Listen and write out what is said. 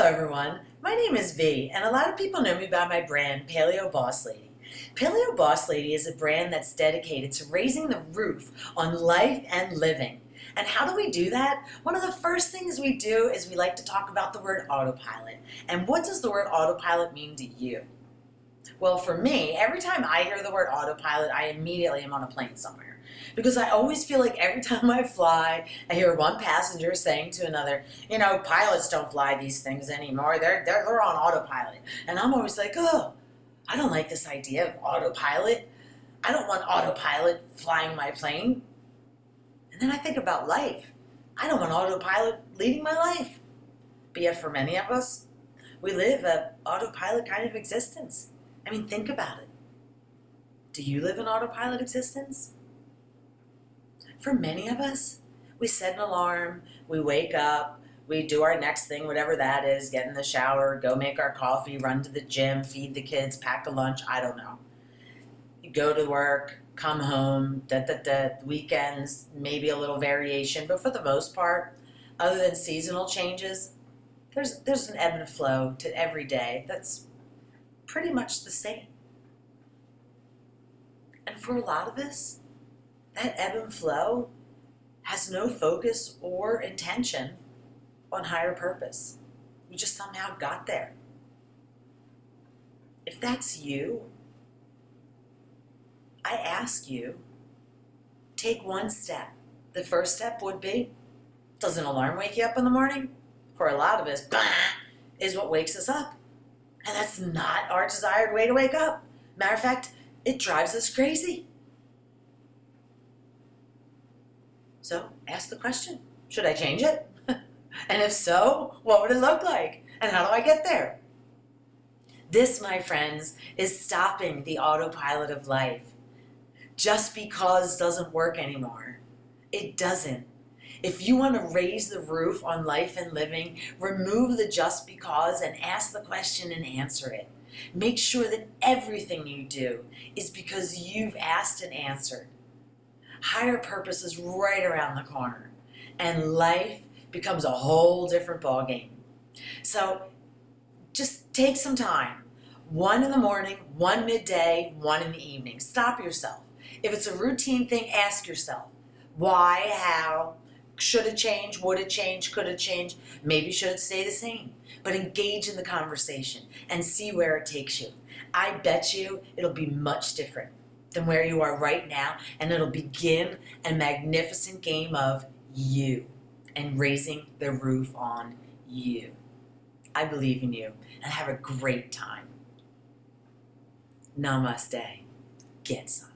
Hello everyone, my name is V and a lot of people know me by my brand PaleoBOSS Lady. PaleoBOSS Lady is a brand that's dedicated to raising the roof on life and living. And how do we do that? One of the first things we do is we like to talk about the word autopilot. And what does the word autopilot mean to you? Well, for me, every time I hear the word autopilot, I immediately am on a plane somewhere. Because I always feel like every time I fly, I hear one passenger saying to another, you know, pilots don't fly these things anymore. They're on autopilot. And I'm always like, oh, I don't like this idea of autopilot. I don't want autopilot flying my plane. And then I think about life. I don't want autopilot leading my life. But yet for many of us, we live an autopilot kind of existence. I mean, think about it. Do you live an autopilot existence? For many of us, we set an alarm, we wake up, we do our next thing, whatever that is, get in the shower, go make our coffee, run to the gym, feed the kids, pack a lunch, I don't know. You go to work, come home, weekends, maybe a little variation, but for the most part, other than seasonal changes, there's an ebb and flow to every day that's pretty much the same. And for a lot of us, that ebb and flow has no focus or intention on higher purpose. We just somehow got there. If that's you, I ask you, take one step. The first step would be, does an alarm wake you up in the morning? For a lot of us, bah, is what wakes us up. And that's not our desired way to wake up. Matter of fact, it drives us crazy. So ask the question, should I change it? And if so, what would it look like? And how do I get there? This, my friends, is stopping the autopilot of life. Just because doesn't work anymore. It doesn't. If you want to raise the roof on life and living, remove the just because and ask the question and answer it. Make sure that everything you do is because you've asked and answered. Higher purpose is right around the corner, and life becomes a whole different ballgame. So just take some time. 1 in the morning, 1 midday, 1 in the evening. Stop yourself. If it's a routine thing, ask yourself, why, how, should it change, would it change, could it change, maybe should it stay the same? But engage in the conversation and see where it takes you. I bet you it'll be much different than where you are right now, and it'll begin a magnificent game of you and raising the roof on you. I believe in you, and have a great time. Namaste. Get some.